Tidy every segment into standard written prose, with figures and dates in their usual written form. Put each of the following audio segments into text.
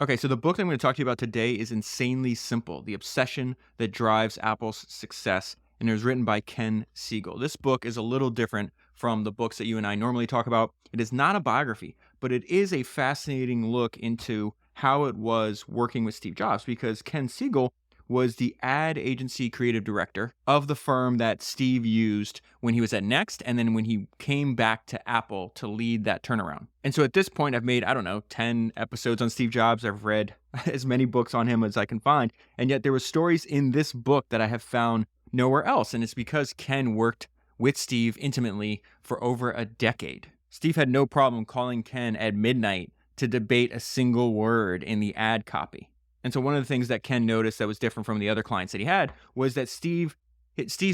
Okay, so the book that I'm going to talk to you about today is Insanely Simple: The Obsession That Drives Apple's Success, and it was written by Ken Segall. This book is a little different from the books that you and I normally talk about. It is not a biography, but it is a fascinating look into how it was working with Steve Jobs, because Ken Segall was the ad agency creative director of the firm that Steve used when he was at Next, and then when he came back to Apple to lead that turnaround. And so at this point, I've made, I don't know, 10 episodes on Steve Jobs. I've read as many books on him as I can find. And yet there were stories in this book that I have found nowhere else. And it's because Ken worked with Steve intimately for over a decade. Steve had no problem calling Ken at midnight to debate a single word in the ad copy. And so one of the things that Ken noticed that was different from the other clients that he had was that Steve's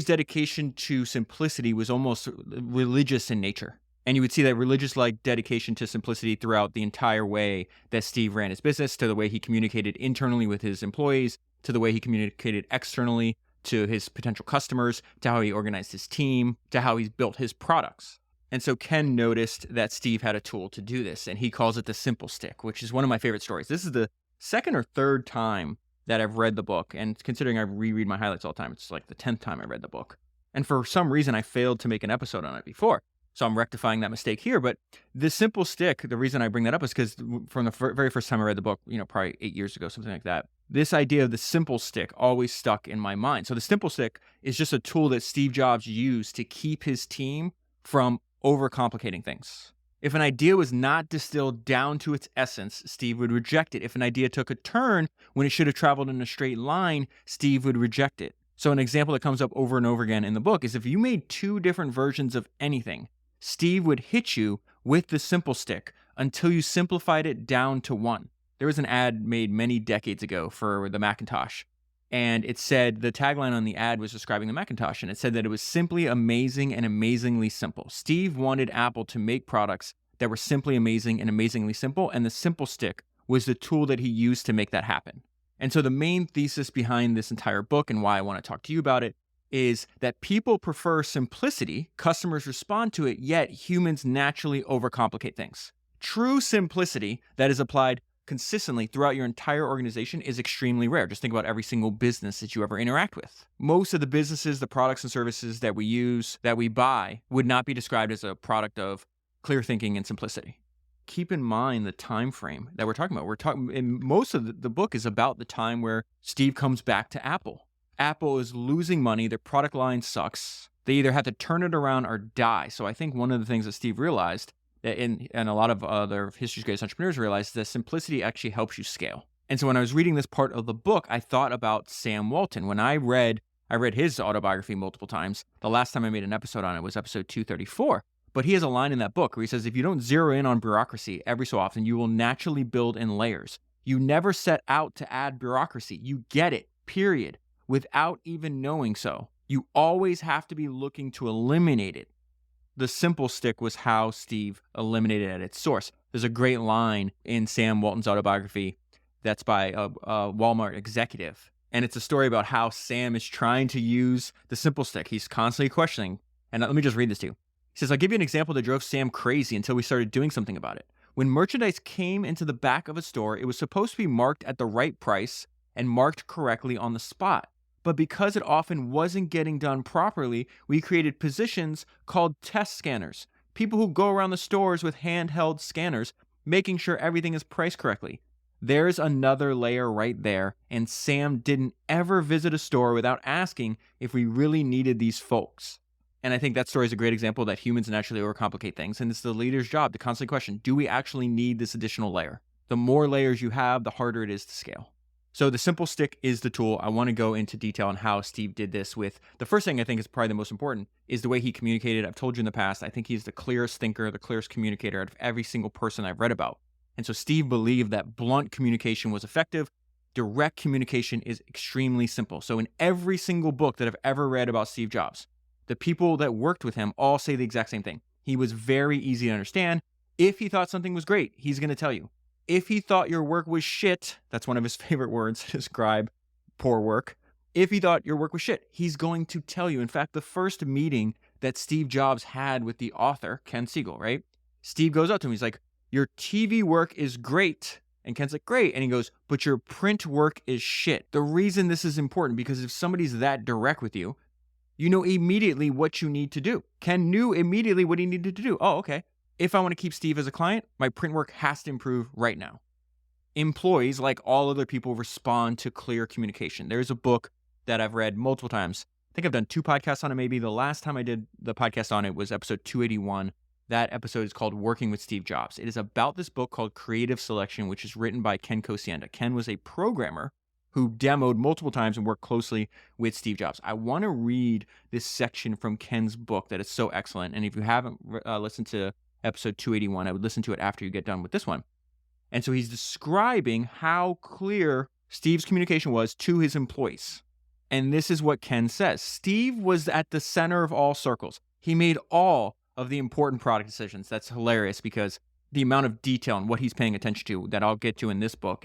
dedication to simplicity was almost religious in nature. And you would see that religious-like dedication to simplicity throughout the entire way that Steve ran his business, to the way he communicated internally with his employees, to the way he communicated externally to his potential customers, to how he organized his team, to how he's built his products. And so Ken noticed that Steve had a tool to do this, and he calls it the simple stick, which is one of my favorite stories. This is the second or third time that I've read the book, and considering I reread my highlights all the time, it's like the 10th time I read the book. And for some reason, I failed to make an episode on it before. So I'm rectifying that mistake here. But the simple stick, the reason I bring that up is because from the very first time I read the book, probably 8 years ago, something like that, this idea of the simple stick always stuck in my mind. So the simple stick is just a tool that Steve Jobs used to keep his team from overcomplicating things. If an idea was not distilled down to its essence, Steve would reject it. If an idea took a turn when it should have traveled in a straight line, Steve would reject it. So an example that comes up over and over again in the book is if you made two different versions of anything, Steve would hit you with the simple stick until you simplified it down to one. There was an ad made many decades ago for the Macintosh, and it said, the tagline on the ad was describing the Macintosh, and it said that it was simply amazing and amazingly simple. Steve wanted Apple to make products that were simply amazing and amazingly simple, and the simple stick was the tool that he used to make that happen. And so the main thesis behind this entire book, and why I want to talk to you about it, is that people prefer simplicity, customers respond to it, yet humans naturally overcomplicate things. True simplicity that is applied consistently throughout your entire organization is extremely rare. Just think about every single business that you ever interact with. Most of the businesses, the products and services that we use, that we buy, would not be described as a product of clear thinking and simplicity. Keep in mind the time frame that we're talking about. And most of the book is about the time where Steve comes back to Apple. Apple is losing money. Their product line sucks. They either have to turn it around or die. So I think one of the things that Steve realized, and a lot of other history's greatest entrepreneurs realized, is that simplicity actually helps you scale. And so when I was reading this part of the book, I thought about Sam Walton. When I read his autobiography multiple times. The last time I made an episode on it was episode 234. But he has a line in that book where he says, if you don't zero in on bureaucracy every so often, you will naturally build in layers. You never set out to add bureaucracy. You get it, period, without even knowing so. You always have to be looking to eliminate it. The simple stick was how Steve eliminated it at its source. There's a great line in Sam Walton's autobiography that's by a Walmart executive. And it's a story about how Sam is trying to use the simple stick. He's constantly questioning. And let me just read this to you. He says, I'll give you an example that drove Sam crazy until we started doing something about it. When merchandise came into the back of a store, it was supposed to be marked at the right price and marked correctly on the spot. But because it often wasn't getting done properly, we created positions called test scanners. People who go around the stores with handheld scanners, making sure everything is priced correctly. There's another layer right there, and Sam didn't ever visit a store without asking if we really needed these folks. And I think that story is a great example that humans naturally overcomplicate things, and it's the leader's job to constantly question, do we actually need this additional layer? The more layers you have, the harder it is to scale. So the simple stick is the tool. I want to go into detail on how Steve did this with, the first thing I think is probably the most important, is the way he communicated. I've told you in the past, I think he's the clearest thinker, the clearest communicator out of every single person I've read about. And so Steve believed that blunt communication was effective. Direct communication is extremely simple. So in every single book that I've ever read about Steve Jobs, the people that worked with him all say the exact same thing. He was very easy to understand. If he thought something was great, he's going to tell you. If he thought your work was shit, that's one of his favorite words to describe poor work. If he thought your work was shit, he's going to tell you. In fact, the first meeting that Steve Jobs had with the author, Ken Segall, right? Steve goes up to him. He's like, your TV work is great. And Ken's like, great. And he goes, but your print work is shit. The reason this is important, because if somebody's that direct with you, you know immediately what you need to do. Ken knew immediately what he needed to do. Oh, okay. If I want to keep Steve as a client, my print work has to improve right now. Employees, like all other people, respond to clear communication. There's a book that I've read multiple times. I think I've done 2 podcasts on it. Maybe the last time I did the podcast on it was episode 281. That episode is called Working with Steve Jobs. It is about this book called Creative Selection, which is written by Ken Segall. Ken was a programmer who demoed multiple times and worked closely with Steve Jobs. I want to read this section from Ken's book that is so excellent. And if you haven't listened to episode 281, I would listen to it after you get done with this one. And so he's describing how clear Steve's communication was to his employees. And this is what Ken says. Steve was at the center of all circles. He made all of the important product decisions. That's hilarious because the amount of detail and what he's paying attention to that I'll get to in this book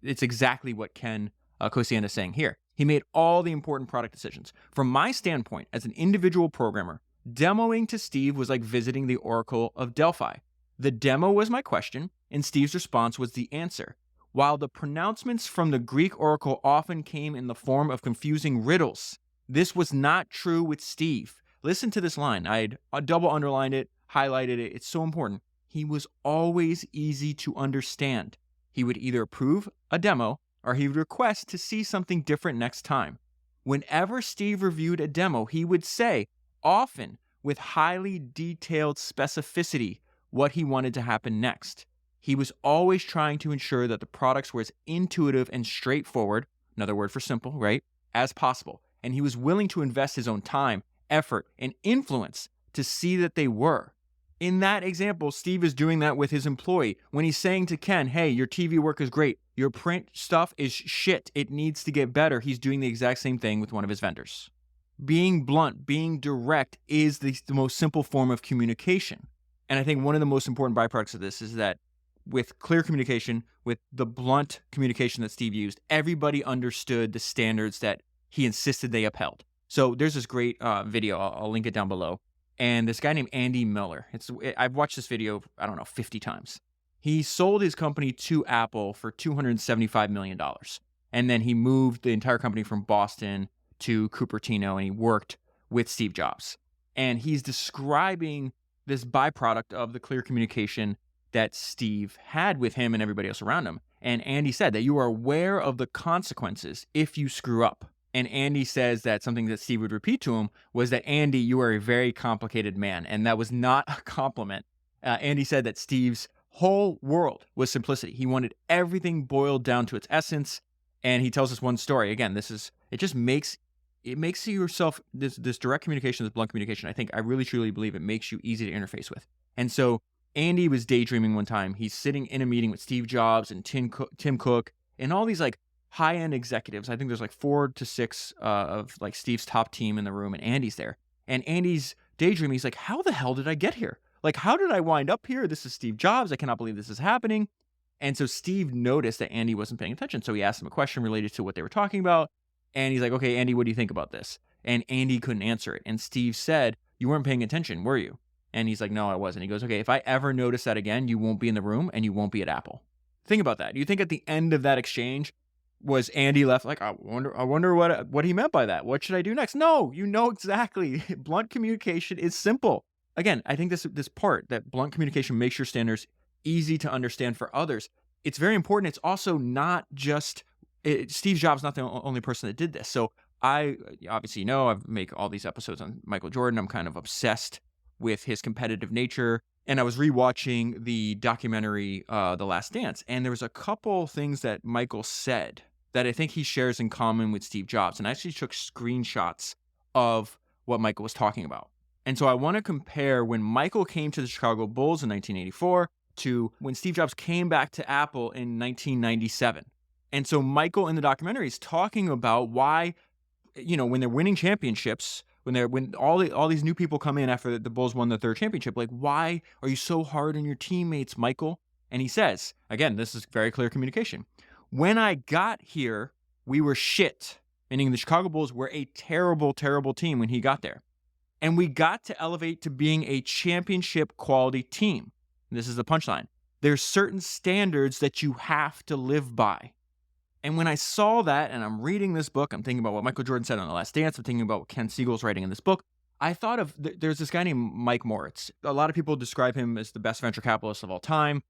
it's exactly what Ken Segall is saying here. He made all the important product decisions. From my standpoint, as an individual programmer, demoing to Steve was like visiting the Oracle of Delphi. The demo was my question, and Steve's response was the answer. While the pronouncements from the Greek oracle often came in the form of confusing riddles, this was not true with Steve. Listen to this line. I'd double underlined it, highlighted it. It's so important. He was always easy to understand. He would either approve a demo or he would request to see something different next time. Whenever Steve reviewed a demo, he would say, often with highly detailed specificity, what he wanted to happen next. He was always trying to ensure that the products were as intuitive and straightforward, another word for simple, right, as possible. And he was willing to invest his own time, effort, and influence to see that they were. In that example, Steve is doing that with his employee. When he's saying to Ken, hey, your TV work is great, your print stuff is shit, it needs to get better, he's doing the exact same thing with one of his vendors. Being blunt, being direct is the most simple form of communication. And I think one of the most important byproducts of this is that with clear communication, with the blunt communication that Steve used, everybody understood the standards that he insisted they upheld. So there's this great video, I'll link it down below. And this guy named Andy Miller, I've watched this video, 50 times. He sold his company to Apple for $275 million. And then he moved the entire company from Boston to Cupertino, and he worked with Steve Jobs. And he's describing this byproduct of the clear communication that Steve had with him and everybody else around him. And Andy said that you are aware of the consequences if you screw up. And Andy says that something that Steve would repeat to him was that, Andy, you are a very complicated man. And that was not a compliment. Andy said that Steve's whole world was simplicity. He wanted everything boiled down to its essence. And he tells us one story. Again, it makes yourself, this direct communication, this blunt communication, I really truly believe it makes you easy to interface with. And so Andy was daydreaming one time. He's sitting in a meeting with Steve Jobs and Tim Cook and all these like high-end executives. I think there's like 4 to 6 of like Steve's top team in the room, and Andy's there. And Andy's daydreaming. He's like, how the hell did I get here? Like, how did I wind up here? This is Steve Jobs. I cannot believe this is happening. And so Steve noticed that Andy wasn't paying attention. So he asked him a question related to what they were talking about. And he's like, okay, Andy, what do you think about this? And Andy couldn't answer it. And Steve said, you weren't paying attention, were you? And he's like, no, I wasn't. He goes, okay, if I ever notice that again, you won't be in the room and you won't be at Apple. Think about that. You think at the end of that exchange, was Andy left like, I wonder what he meant by that? What should I do next? No, you know exactly. Blunt communication is simple. Again, I think this part that blunt communication makes your standards easy to understand for others. It's very important. It's also not just Steve Jobs, not the only person that did this. So I obviously I make all these episodes on Michael Jordan. I'm kind of obsessed with his competitive nature. And I was rewatching the documentary, The Last Dance, and there was a couple things that Michael said that I think he shares in common with Steve Jobs. And I actually took screenshots of what Michael was talking about. And so I want to compare when Michael came to the Chicago Bulls in 1984 to when Steve Jobs came back to Apple in 1997. And so Michael in the documentary is talking about why, when they're winning championships, when all these new people come in after the Bulls won the 3rd championship, like, why are you so hard on your teammates, Michael? And he says, again, this is very clear communication. When I got here, we were shit, meaning the Chicago Bulls were a terrible, terrible team when he got there. And we got to elevate to being a championship quality team. And this is the punchline. There's certain standards that you have to live by. And when I saw that, and I'm reading this book, I'm thinking about what Michael Jordan said on The Last Dance, I'm thinking about what Ken Segall's writing in this book. I thought of, there's this guy named Mike Moritz. A lot of people describe him as the best venture capitalist of all time.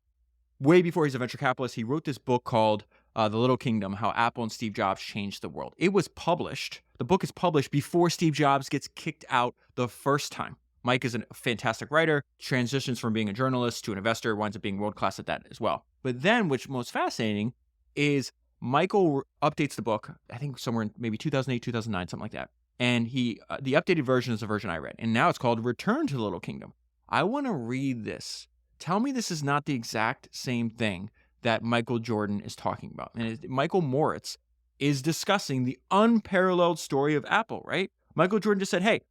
Way before he's a venture capitalist, he wrote this book called The Little Kingdom, How Apple and Steve Jobs Changed the World. It was published, the book is published before Steve Jobs gets kicked out the first time. Mike is a fantastic writer, transitions from being a journalist to an investor, winds up being world-class at that as well. But then what's most fascinating is Michael updates the book, I think somewhere in maybe 2008, 2009, something like that. And the updated version is the version I read. And now it's called Return to the Little Kingdom. I want to read this. Tell me this is not the exact same thing that Michael Jordan is talking about. And Michael Moritz is discussing the unparalleled story of Apple, right? Michael Jordan just said, hey,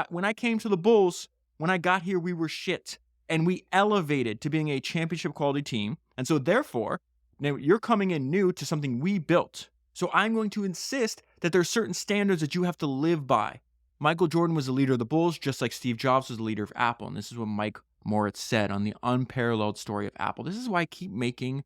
when I came to the Bulls, when I got here, we were shit. And we elevated to being a championship quality team. And so therefore, now you're coming in new to something we built. So I'm going to insist that there are certain standards that you have to live by. Michael Jordan was the leader of the Bulls, just like Steve Jobs was the leader of Apple. And this is what Mike Moritz said on the unparalleled story of Apple. This is why I keep making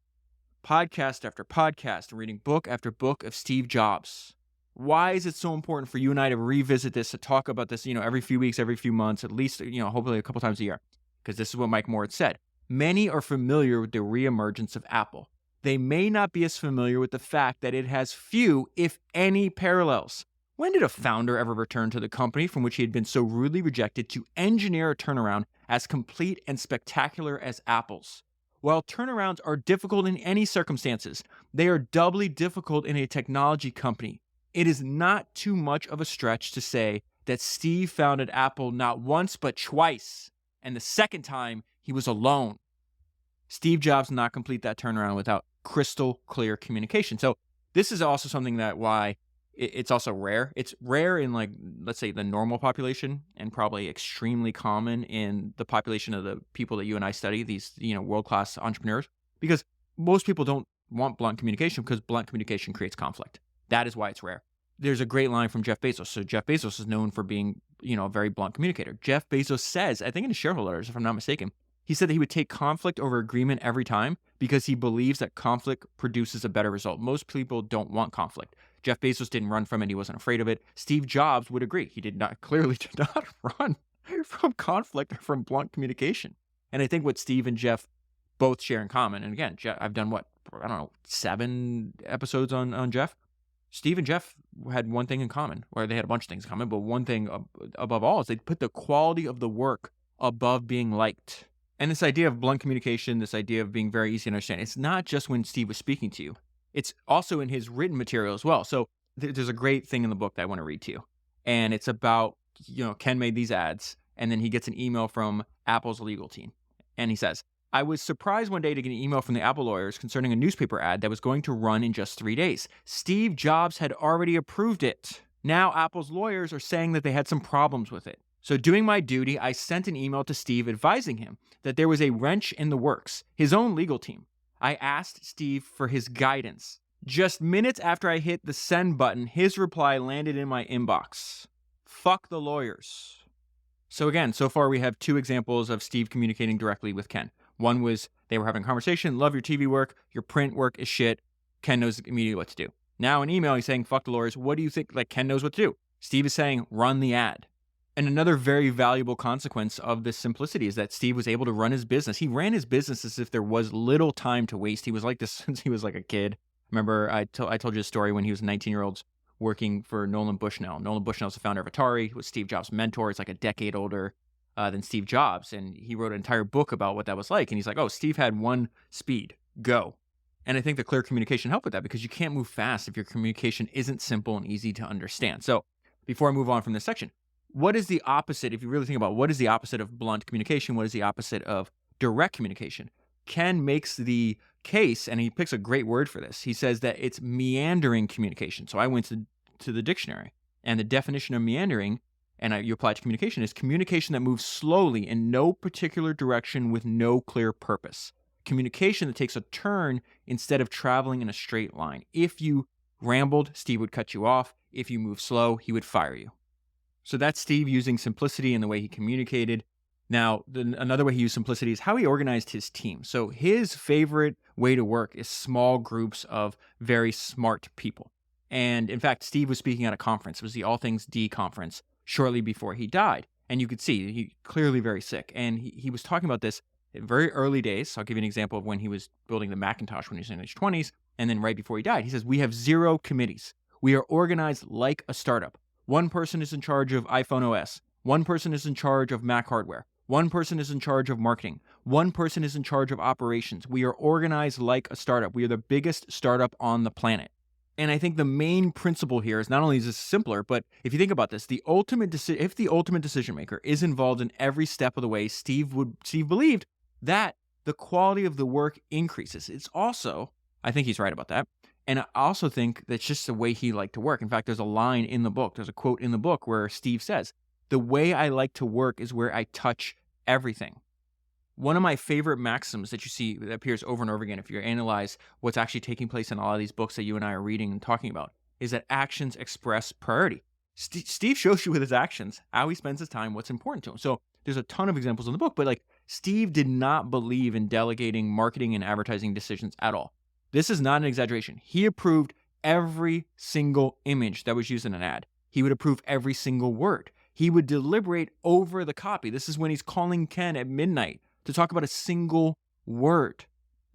podcast after podcast and reading book after book of Steve Jobs. Why is it so important for you and I to revisit this, to talk about this, every few weeks, every few months, at least, hopefully a couple times a year? Because this is what Mike Moritz said. Many are familiar with the reemergence of Apple. They may not be as familiar with the fact that it has few, if any, parallels. When did a founder ever return to the company from which he had been so rudely rejected to engineer a turnaround as complete and spectacular as Apple's? While turnarounds are difficult in any circumstances, they are doubly difficult in a technology company. It is not too much of a stretch to say that Steve founded Apple not once but twice, and the second time he was alone. Steve Jobs did not complete that turnaround without crystal clear communication. So this is also something that why it's also rare. It's rare in, like, let's say the normal population, and probably extremely common in the population of the people that you and I study, these, world-class entrepreneurs, because most people don't want blunt communication because blunt communication creates conflict. That is why it's rare. There's a great line from Jeff Bezos. So Jeff Bezos is known for being, a very blunt communicator. Jeff Bezos says, I think in his shareholder letters, if I'm not mistaken, he said that he would take conflict over agreement every time because he believes that conflict produces a better result. Most people don't want conflict. Jeff Bezos didn't run from it. He wasn't afraid of it. Steve Jobs would agree. He clearly did not run from conflict or from blunt communication. And I think what Steve and Jeff both share in common, and again, I've done 7 episodes on Jeff. Steve and Jeff had one thing in common, or they had a bunch of things in common, but one thing above all is they put the quality of the work above being liked. And this idea of blunt communication, this idea of being very easy to understand, it's not just when Steve was speaking to you. It's also in his written material as well. So there's a great thing in the book that I want to read to you. And it's about, Ken made these ads, and then he gets an email from Apple's legal team. And he says, I was surprised one day to get an email from the Apple lawyers concerning a newspaper ad that was going to run in just 3 days. Steve Jobs had already approved it. Now Apple's lawyers are saying that they had some problems with it. So doing my duty, I sent an email to Steve advising him that there was a wrench in the works, his own legal team. I asked Steve for his guidance. Just minutes after I hit the send button, his reply landed in my inbox. Fuck the lawyers. So again, so far we have 2 examples of Steve communicating directly with Ken. One was they were having a conversation, love your TV work, your print work is shit. Ken knows immediately what to do. Now in email, he's saying, fuck the lawyers. What do you think? Like, Ken knows what to do. Steve is saying, run the ad. And another very valuable consequence of this simplicity is that Steve was able to run his business. He ran his business as if there was little time to waste. He was like this since he was like a kid. Remember, I told you a story when he was 19-year-old working for Nolan Bushnell. Nolan Bushnell is the founder of Atari. He was Steve Jobs' mentor. He's like a decade older than Steve Jobs. And he wrote an entire book about what that was like. And he's like, oh, Steve had one speed, go. And I think the clear communication helped with that because you can't move fast if your communication isn't simple and easy to understand. So before I move on from this section, what is the opposite, if you really think about what is the opposite of blunt communication? What is the opposite of direct communication? Ken makes the case, and he picks a great word for this. He says that it's meandering communication. So I went to the dictionary, and the definition of meandering, and you apply it to communication, is communication that moves slowly in no particular direction with no clear purpose. Communication that takes a turn instead of traveling in a straight line. If you rambled, Steve would cut you off. If you move slow, he would fire you. So that's Steve using simplicity in the way he communicated. Now, another way he used simplicity is how he organized his team. So his favorite way to work is small groups of very smart people. And in fact, Steve was speaking at a conference. It was the All Things D conference shortly before he died. And you could see he clearly very sick. And he was talking about this in very early days. So I'll give you an example of when he was building the Macintosh when he was in his 20s. And then right before he died, he says, we have 0 committees. We are organized like a startup. One person is in charge of iPhone OS. One person is in charge of Mac hardware. One person is in charge of marketing. One person is in charge of operations. We are organized like a startup. We are the biggest startup on the planet. And I think the main principle here is not only is this simpler, but if you think about this, if the ultimate decision maker is involved in every step of the way, Steve believed that the quality of the work increases. It's also, I think he's right about that. And I also think that's just the way he liked to work. In fact, there's a line in the book, there's a quote in the book where Steve says, the way I like to work is where I touch everything. One of my favorite maxims that you see that appears over and over again if you analyze what's actually taking place in a lot of these books that you and I are reading and talking about is that actions express priority. Steve shows you with his actions how he spends his time, what's important to him. So there's a ton of examples in the book, but like Steve did not believe in delegating marketing and advertising decisions at all. This is not an exaggeration. He approved every single image that was used in an ad. He would approve every single word. He would deliberate over the copy. This is when he's calling Ken at midnight to talk about a single word.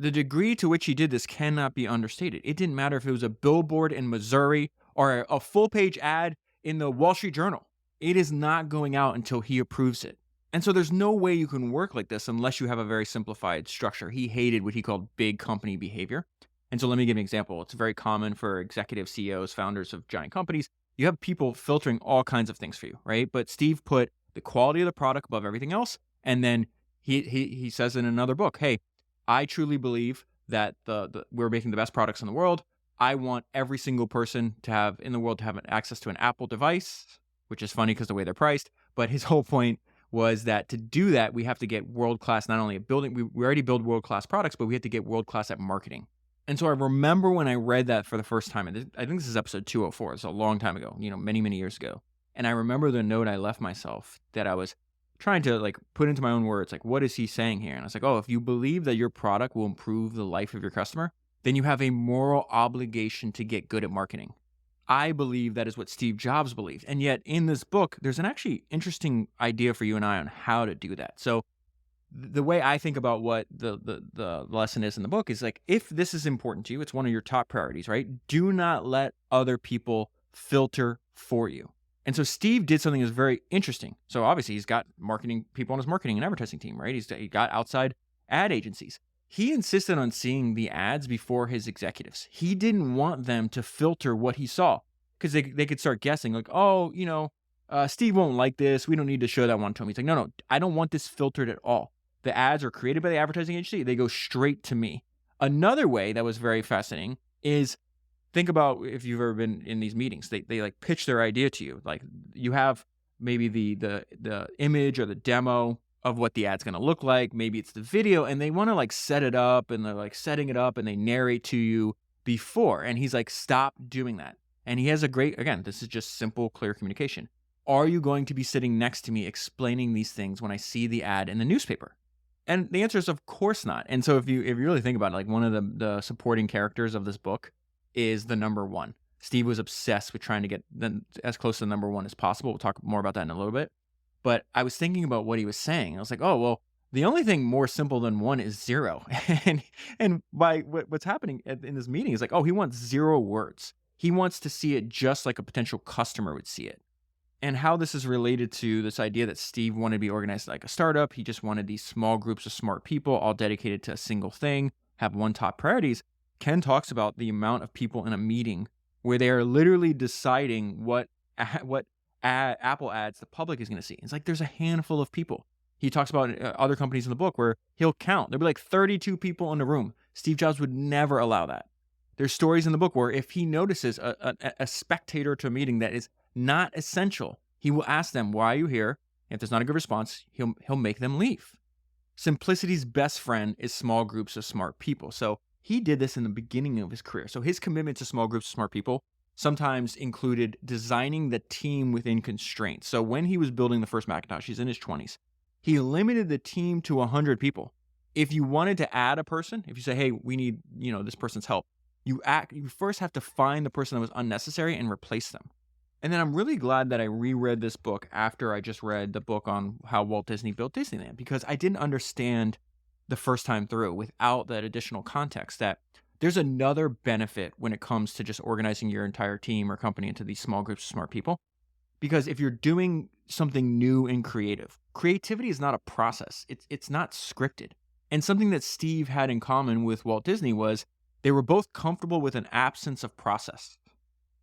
The degree to which he did this cannot be understated. It didn't matter if it was a billboard in Missouri or a full-page ad in the Wall Street Journal. It is not going out until he approves it. And so there's no way you can work like this unless you have a very simplified structure. He hated what he called big company behavior. And so let me give you an example. It's very common for executive CEOs, founders of giant companies. You have people filtering all kinds of things for you, right? But Steve put the quality of the product above everything else. And then he says in another book, hey, I truly believe that we're making the best products in the world. I want every single person in the world to have access to an Apple device, which is funny because the way they're priced. But his whole point was that to do that, we have to get world-class, not only at building, we already build world-class products, but we have to get world-class at marketing. And so I remember when I read that for the first time, and I think this is episode 204. It's a long time ago, many, many years ago. And I remember the note I left myself that I was trying to like put into my own words, like, what is he saying here? And I was like, oh, if you believe that your product will improve the life of your customer, then you have a moral obligation to get good at marketing. I believe that is what Steve Jobs believed. And yet in this book, there's an actually interesting idea for you and I on how to do that. So the way I think about what the lesson is in the book is like, if this is important to you, it's one of your top priorities, right? Do not let other people filter for you. And so Steve did something that's very interesting. So obviously he's got marketing people on his marketing and advertising team, right? He got outside ad agencies. He insisted on seeing the ads before his executives. He didn't want them to filter what he saw because they could start guessing like, oh, Steve won't like this. We don't need to show that one to him. He's like, no, I don't want this filtered at all. The ads are created by the advertising agency. They go straight to me. Another way that was very fascinating is think about if you've ever been in these meetings. They like pitch their idea to you. Like you have maybe the image or the demo of what the ad's going to look like. Maybe it's the video, and they want to like set it up, and they're like setting it up, and they narrate to you before. And he's like, stop doing that. And he has again, this is just simple, clear communication. Are you going to be sitting next to me explaining these things when I see the ad in the newspaper? And the answer is of course not. And so if you really think about it, like one of the supporting characters of this book is the number one. Steve was obsessed with trying to get as close to the number one as possible. We'll talk more about that in a little bit. But I was thinking about what he was saying. I was like, oh, well, the only thing more simple than 1 is 0. and by what's happening in this meeting is like, oh, he wants 0 words. He wants to see it just like a potential customer would see it. And how this is related to this idea that Steve wanted to be organized like a startup. He just wanted these small groups of smart people all dedicated to a single thing, have one top priorities. Ken talks about the amount of people in a meeting where they are literally deciding what Apple ads the public is going to see. It's like there's a handful of people. He talks about other companies in the book where he'll count. There'll be like 32 people in a room. Steve Jobs would never allow that. There's stories in the book where if he notices a spectator to a meeting that is not essential, he will ask them, why are you here? If there's not a good response, he'll make them leave. Simplicity's best friend is small groups of smart people. So he did this in the beginning of his career. So his commitment to small groups of smart people sometimes included designing the team within constraints. So when he was building the first Macintosh, he's in his 20s. He limited the team to 100 people. If you wanted to add a person, if you say, hey, we need, this person's help, you first have to find the person that was unnecessary and replace them. And then I'm really glad that I reread this book after I just read the book on how Walt Disney built Disneyland, because I didn't understand the first time through without that additional context that there's another benefit when it comes to just organizing your entire team or company into these small groups of smart people. Because if you're doing something new and creative, creativity is not a process. It's not scripted. And something that Steve had in common with Walt Disney was they were both comfortable with an absence of process.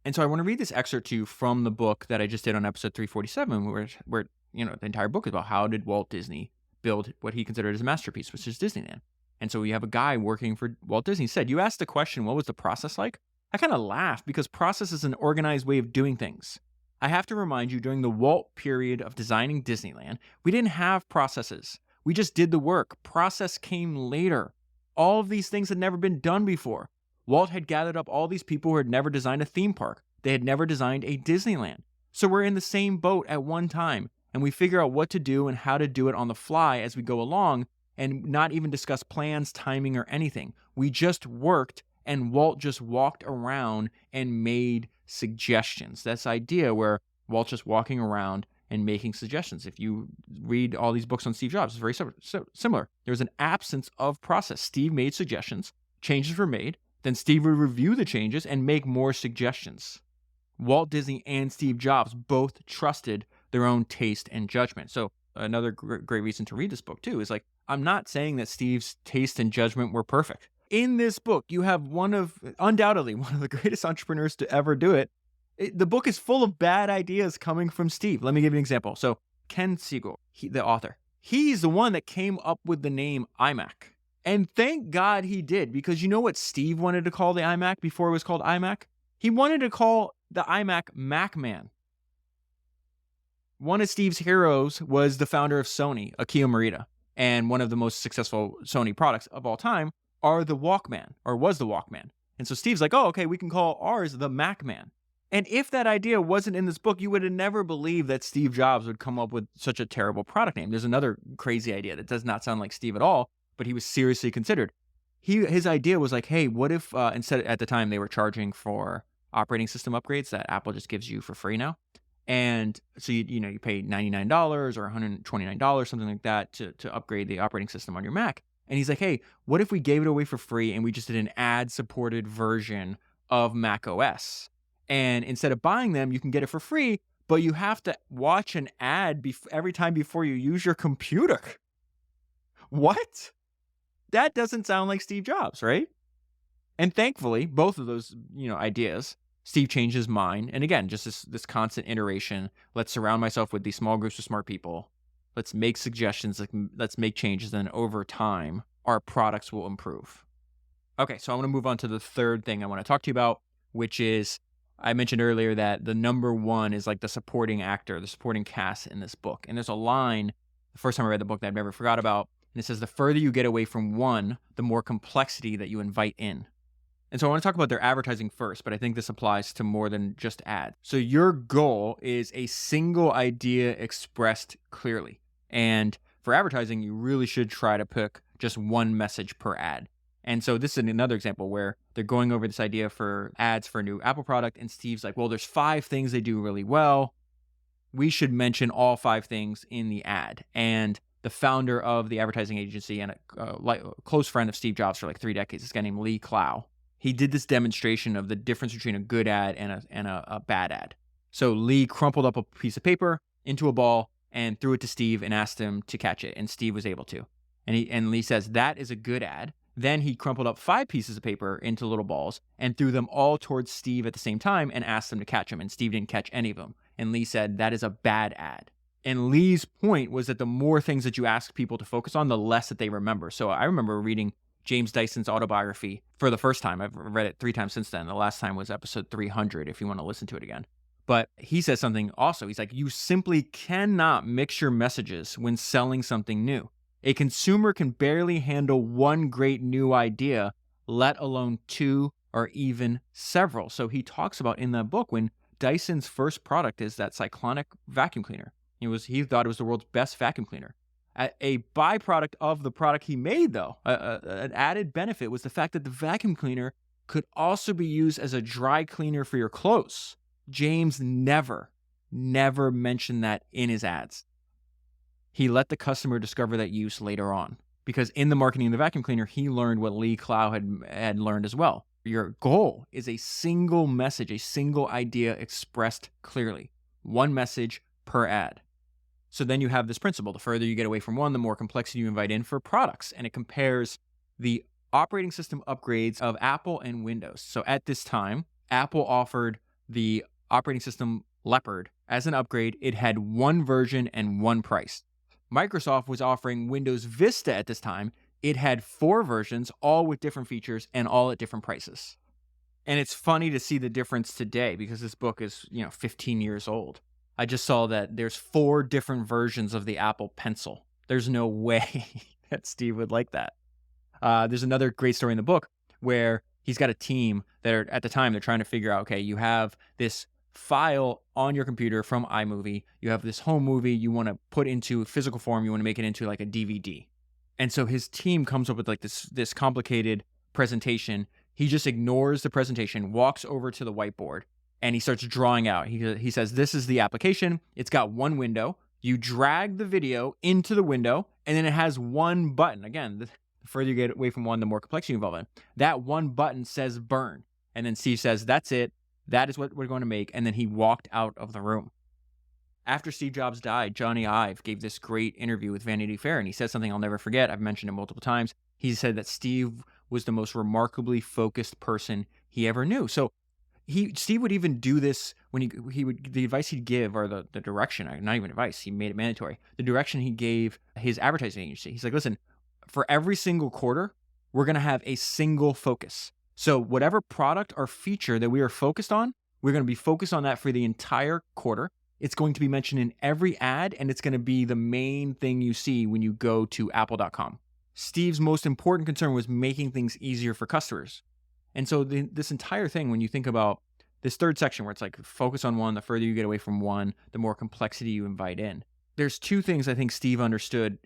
And so I want to read this excerpt to you from the book that I just did on episode 347, where the entire book is about how did Walt Disney build what he considered his masterpiece, which is Disneyland. And so we have a guy working for Walt Disney said, you asked the question, what was the process like? I kind of laughed because process is an organized way of doing things. I have to remind you, during the Walt period of designing Disneyland, we didn't have processes. We just did the work. Process came later. All of these things had never been done before. Walt had gathered up all these people who had never designed a theme park. They had never designed a Disneyland. So we're in the same boat at one time, and we figure out what to do and how to do it on the fly as we go along, and not even discuss plans, timing, or anything. We just worked, and Walt just walked around and made suggestions. That's the idea where Walt's just walking around and making suggestions. If you read all these books on Steve Jobs, it's very similar. There's an absence of process. Steve made suggestions, changes were made, then Steve would review the changes and make more suggestions. Walt Disney and Steve Jobs both trusted their own taste and judgment. So another great reason to read this book too is I'm not saying that Steve's taste and judgment were perfect. In this book, you have undoubtedly one of the greatest entrepreneurs to ever do it. The book is full of bad ideas coming from Steve. Let me give you an example. So Ken Segall, the author, he's the one that came up with the name iMac. And thank God he did, because you know what Steve wanted to call the iMac before it was called iMac? He wanted to call the iMac Macman. One of Steve's heroes was the founder of Sony, Akio Morita, and one of the most successful Sony products of all time was the Walkman. And so Steve's like, oh, okay, we can call ours the Macman. And if that idea wasn't in this book, you would have never believed that Steve Jobs would come up with such a terrible product name. There's another crazy idea that does not sound like Steve at all, but he was seriously considered. His idea was like, hey, what if instead, at the time they were charging for operating system upgrades that Apple just gives you for free now. And so you pay $99 or $129, something like that, to upgrade the operating system on your Mac. And he's like, hey, what if we gave it away for free and we just did an ad-supported version of Mac OS? And instead of buying them, you can get it for free, but you have to watch an ad every time before you use your computer. What? That doesn't sound like Steve Jobs, right? And thankfully, both of those, ideas, Steve changed his mind. And again, just this constant iteration. Let's surround myself with these small groups of smart people. Let's make suggestions. Let's make changes. And over time, our products will improve. Okay, so I want to move on to the third thing I want to talk to you about, which is, I mentioned earlier that the number one is like the supporting actor, the supporting cast in this book. And there's a line, the first time I read the book, that I've never forgot about. And it says, the further you get away from one, the more complexity that you invite in. And so I want to talk about their advertising first, but I think this applies to more than just ads. So your goal is a single idea expressed clearly. And for advertising, you really should try to pick just one message per ad. And so this is another example where they're going over this idea for ads for a new Apple product. And Steve's like, well, there's 5 things they do really well. We should mention all 5 things in the ad. And the founder of the advertising agency and a close friend of Steve Jobs for like 3 decades, this guy named Lee Clow, he did this demonstration of the difference between a good ad and a bad ad. So Lee crumpled up a piece of paper into a ball and threw it to Steve and asked him to catch it. And Steve was able to. And Lee says, that is a good ad. Then he crumpled up 5 pieces of paper into little balls and threw them all towards Steve at the same time and asked him to catch them. And Steve didn't catch any of them. And Lee said, that is a bad ad. And Lee's point was that the more things that you ask people to focus on, the less that they remember. So I remember reading James Dyson's autobiography for the first time. I've read it 3 times since then. The last time was episode 300, if you want to listen to it again. But he says something also. He's like, you simply cannot mix your messages when selling something new. A consumer can barely handle one great new idea, let alone 2 or even several. So he talks about in that book when Dyson's first product is that cyclonic vacuum cleaner. He thought it was the world's best vacuum cleaner. A byproduct of the product he made, though, an added benefit was the fact that the vacuum cleaner could also be used as a dry cleaner for your clothes. James never mentioned that in his ads. He let the customer discover that use later on, because in the marketing of the vacuum cleaner, he learned what Lee Clow had learned as well. Your goal is a single message, a single idea expressed clearly. One message per ad. So then you have this principle. The further you get away from one, the more complexity you invite in for products. And it compares the operating system upgrades of Apple and Windows. So at this time, Apple offered the operating system Leopard as an upgrade. It had one version and one price. Microsoft was offering Windows Vista at this time. It had 4 versions, all with different features and all at different prices. And it's funny to see the difference today because this book is, 15 years old. I just saw that there's 4 different versions of the Apple Pencil. There's no way that Steve would like that. There's another great story in the book where he's got a team that are, at the time, they're trying to figure out, okay, you have this file on your computer from iMovie. You have this home movie you want to put into physical form. You want to make it into like a DVD. And so his team comes up with like this complicated presentation. He just ignores the presentation, walks over to the whiteboard, and he starts drawing out. He says, this is the application. It's got one window. You drag the video into the window, and then it has one button. Again, the further you get away from one, the more complexity you involve in. That one button says burn. And then Steve says, that's it. That is what we're going to make. And then he walked out of the room. After Steve Jobs died, Johnny Ive gave this great interview with Vanity Fair, and he said something I'll never forget. I've mentioned it multiple times. He said that Steve was the most remarkably focused person he ever knew. So Steve would even do this when he would, the advice he'd give, or the direction, not even advice, he made it mandatory. The direction he gave his advertising agency. He's like, listen, for every single quarter, we're going to have a single focus. So whatever product or feature that we are focused on, we're going to be focused on that for the entire quarter. It's going to be mentioned in every ad, and it's going to be the main thing you see when you go to apple.com. Steve's most important concern was making things easier for customers. And so this entire thing, when you think about this third section where it's like focus on one, the further you get away from one, the more complexity you invite in. There's 2 things I think Steve understood,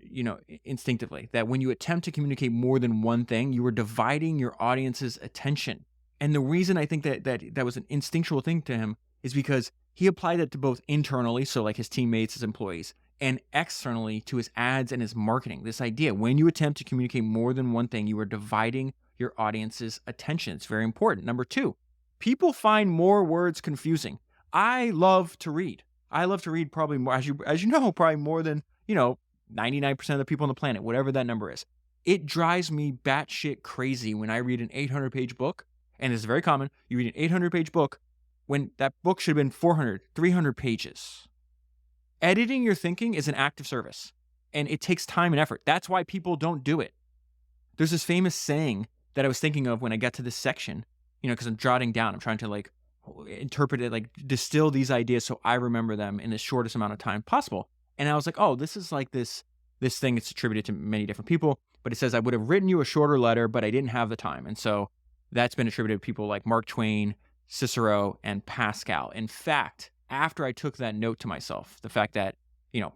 instinctively, that when you attempt to communicate more than one thing, you are dividing your audience's attention. And the reason I think that was an instinctual thing to him is because he applied it to both internally, so like his teammates, his employees, and externally to his ads and his marketing. This idea, when you attempt to communicate more than one thing, you are dividing your audience's attention. It's very important. Number 2, people find more words confusing. I love to read. I love to read probably more, as you know, probably more than, 99% of the people on the planet, whatever that number is. It drives me batshit crazy when I read an 800-page book, and it's very common. You read an 800-page book when that book should have been 400, 300 pages. Editing your thinking is an act of service, and it takes time and effort. That's why people don't do it. There's this famous saying that I was thinking of when I got to this section, because I'm jotting down. I'm trying to interpret it, distill these ideas so I remember them in the shortest amount of time possible. And I was like, oh, this is like this thing. It's attributed to many different people, but it says I would have written you a shorter letter, but I didn't have the time. And so that's been attributed to people like Mark Twain, Cicero, and Pascal. In fact, after I took that note to myself, the fact that,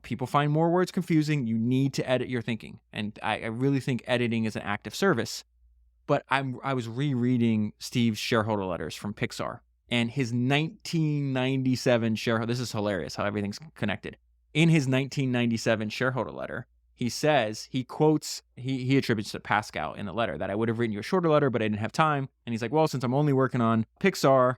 people find more words confusing, you need to edit your thinking. And I really think editing is an act of service. But I was rereading Steve's shareholder letters from Pixar. And his 1997 shareholder, this is hilarious how everything's connected. In his 1997 shareholder letter, he says, he attributes to Pascal in the letter that I would have written you a shorter letter, but I didn't have time. And he's like, well, since I'm only working on Pixar,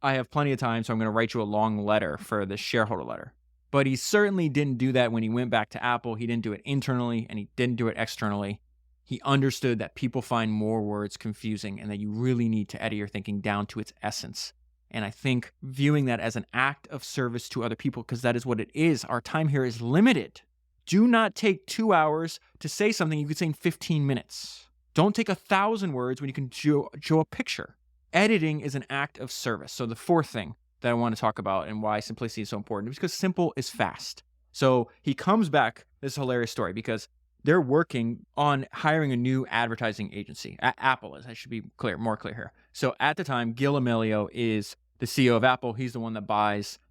I have plenty of time, so I'm going to write you a long letter for the shareholder letter. But he certainly didn't do that when he went back to Apple. He didn't do it internally, and he didn't do it externally. He understood that people find more words confusing and that you really need to edit your thinking down to its essence. And I think viewing that as an act of service to other people, because that is what it is. Our time here is limited. Do not take 2 hours to say something you could say in 15 minutes. Don't take 1,000 words when you can show a picture. Editing is an act of service. So the fourth thing that I want to talk about and why simplicity is so important is because simple is fast. So he comes back, this is a hilarious story, because they're working on hiring a new advertising agency. Apple is, I should be more clear here. So at the time, Gil Amelio is the CEO of Apple. He's the one that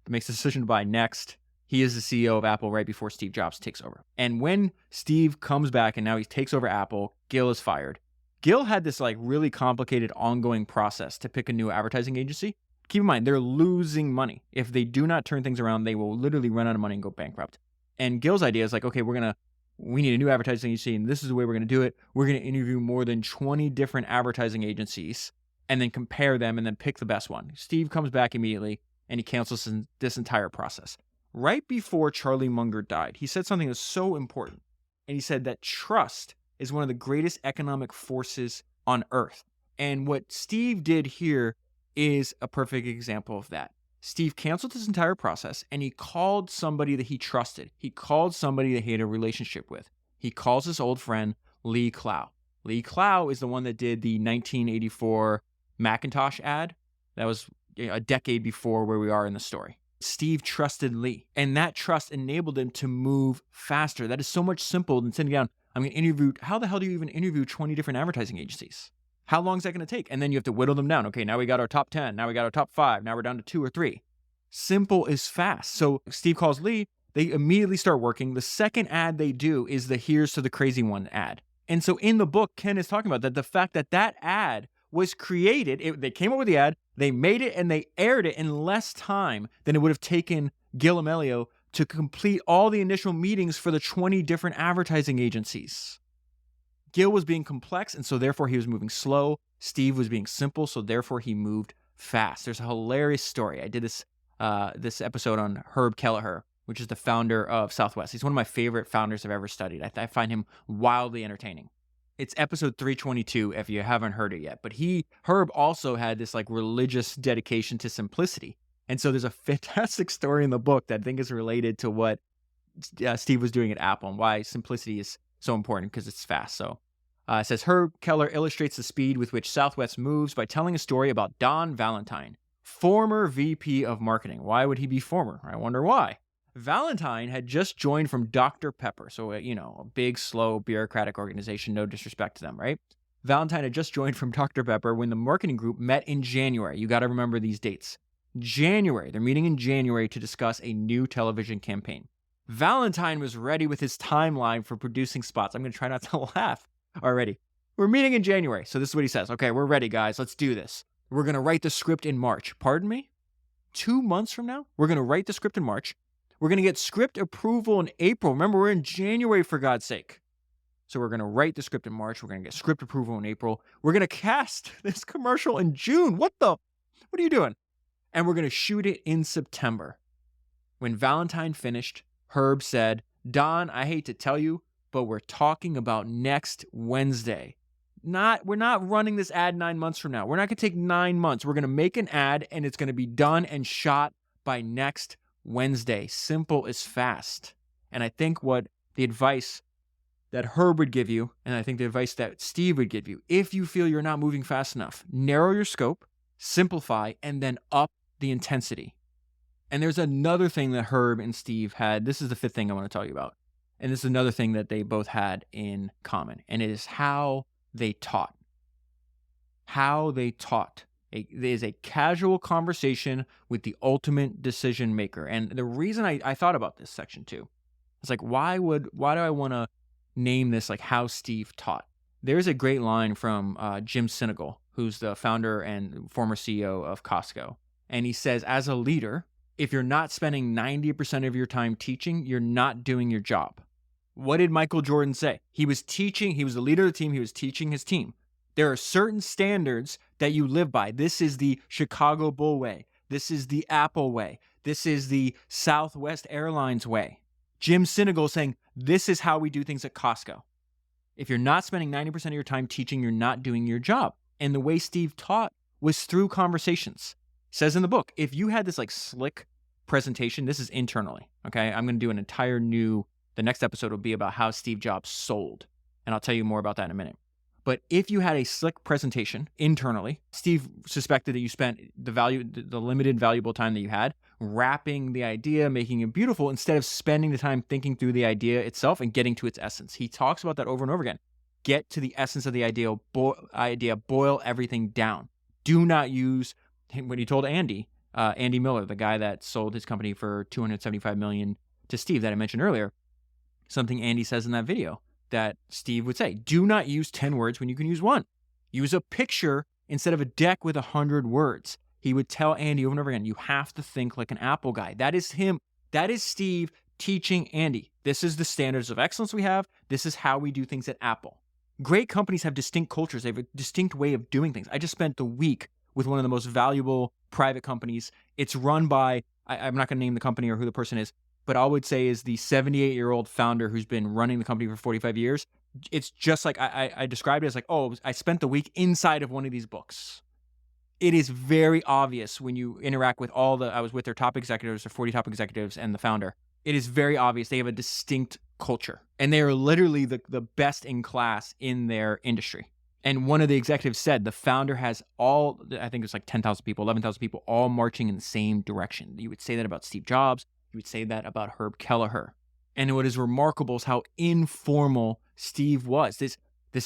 makes the decision to buy Next. He is the CEO of Apple right before Steve Jobs takes over. And when Steve comes back and now he takes over Apple, Gil is fired. Gil had this like really complicated ongoing process to pick a new advertising agency. Keep in mind, they're losing money. If they do not turn things around, they will literally run out of money and go bankrupt. And Gil's idea is like, okay, we need a new advertising agency, and this is the way we're going to do it. We're going to interview more than 20 different advertising agencies and then compare them and then pick the best one. Steve comes back immediately and he cancels this entire process. Right before Charlie Munger died, he said something that's so important. And he said that trust is one of the greatest economic forces on earth. And what Steve did here is a perfect example of that. Steve canceled this entire process and he called somebody that he trusted. He called somebody that he had a relationship with. He calls his old friend, Lee Clow. Lee Clow is the one that did the 1984 Macintosh ad. That was a decade before where we are in the story. Steve trusted Lee, and that trust enabled him to move faster. That is so much simpler than sitting down. I'm going to interview. How the hell do you even interview 20 different advertising agencies? How long is that going to take? And then you have to whittle them down. Okay, now we got our top 10. Now we got our top 5. Now we're down to 2 or 3. Simple is fast. So Steve calls Lee. They immediately start working. The second ad they do is the Here's to the Crazy One ad. And so in the book, Ken is talking about that the fact that that ad was created, they came up with the ad, they made it, and they aired it in less time than it would have taken Gil Amelio to complete all the initial meetings for the 20 different advertising agencies. Gil was being complex, and so therefore he was moving slow. Steve was being simple, so therefore he moved fast. There's a hilarious story. I did this episode on Herb Kelleher, which is the founder of Southwest. He's one of my favorite founders I've ever studied. I find him wildly entertaining. It's episode 322 if you haven't heard it yet. But Herb also had this like religious dedication to simplicity. And so there's a fantastic story in the book that I think is related to what Steve was doing at Apple and why simplicity is so important because it's fast. So it says, Herb Kelleher illustrates the speed with which Southwest moves by telling a story about Don Valentine, former VP of marketing. Why would he be former? I wonder why. Valentine had just joined from Dr. Pepper. So, a big, slow, bureaucratic organization. No disrespect to them, right? Valentine had just joined from Dr. Pepper when the marketing group met in January. You got to remember these dates. January. They're meeting in January to discuss a new television campaign. Valentine was ready with his timeline for producing spots. I'm going to try not to laugh already. We're meeting in January. So this is what he says. Okay, we're ready, guys. Let's do this. We're going to write the script in March. Pardon me? 2 months from now? We're going to write the script in March. We're going to get script approval in April. Remember, we're in January, for God's sake. So we're going to write the script in March. We're going to get script approval in April. We're going to cast this commercial in June. What are you doing? And we're going to shoot it in September. When Valentine finished, Herb said, Don, I hate to tell you, but we're talking about next Wednesday. We're not running this ad 9 months from now. We're not going to take 9 months. We're going to make an ad, and it's going to be done and shot by next Wednesday. Simple is fast. And I think what the advice that Herb would give you, and I think the advice that Steve would give you, if you feel you're not moving fast enough, narrow your scope, simplify, and then up the intensity. And there's another thing that Herb and Steve had. This is the 5th thing I want to tell you about. And this is another thing that they both had in common. And it is how they taught. How they taught. It is a casual conversation with the ultimate decision maker. And the reason I thought about this section too, it's like, why do I want to name this like how Steve taught? There's a great line from Ken Segall, who's the founder and former CEO of Costco. And he says, as a leader, if you're not spending 90% of your time teaching, you're not doing your job. What did Michael Jordan say? He was teaching, he was the leader of the team, he was teaching his team. There are certain standards that you live by. This is the Chicago Bull way. This is the Apple way. This is the Southwest Airlines way. Ken Segall saying, this is how we do things at Costco. If you're not spending 90% of your time teaching, you're not doing your job. And the way Steve taught was through conversations. It says in the book, if you had this like slick presentation, this is internally, okay? I'm going to do an entire the next episode will be about how Steve Jobs sold. And I'll tell you more about that in a minute. But if you had a slick presentation internally, Steve suspected that you spent the limited valuable time that you had wrapping the idea, making it beautiful, instead of spending the time thinking through the idea itself and getting to its essence. He talks about that over and over again. Get to the essence of the idea, boil everything down. Do not use, when he told Andy, Andy Miller, the guy that sold his company for $275 million to Steve that I mentioned earlier. Something Andy says in that video that Steve would say, do not use 10 words when you can use one. Use a picture instead of a deck with 100 words. He would tell Andy over and over again, you have to think like an Apple guy. That is him. That is Steve teaching Andy. This is the standards of excellence we have. This is how we do things at Apple. Great companies have distinct cultures. They have a distinct way of doing things. I just spent the week with one of the most valuable private companies. It's run by, I'm not going to name the company or who the person is, but I would say is the 78-year-old founder who's been running the company for 45 years. It's just like I described it as like, oh, I spent the week inside of one of these books. It is very obvious when you interact with I was with their top executives, their 40 top executives and the founder. It is very obvious they have a distinct culture and they are literally the best in class in their industry. And one of the executives said the founder has I think it's like 10,000 people, 11,000 people all marching in the same direction. You would say that about Steve Jobs. You would say that about Herb Kelleher. And what is remarkable is how informal Steve was. This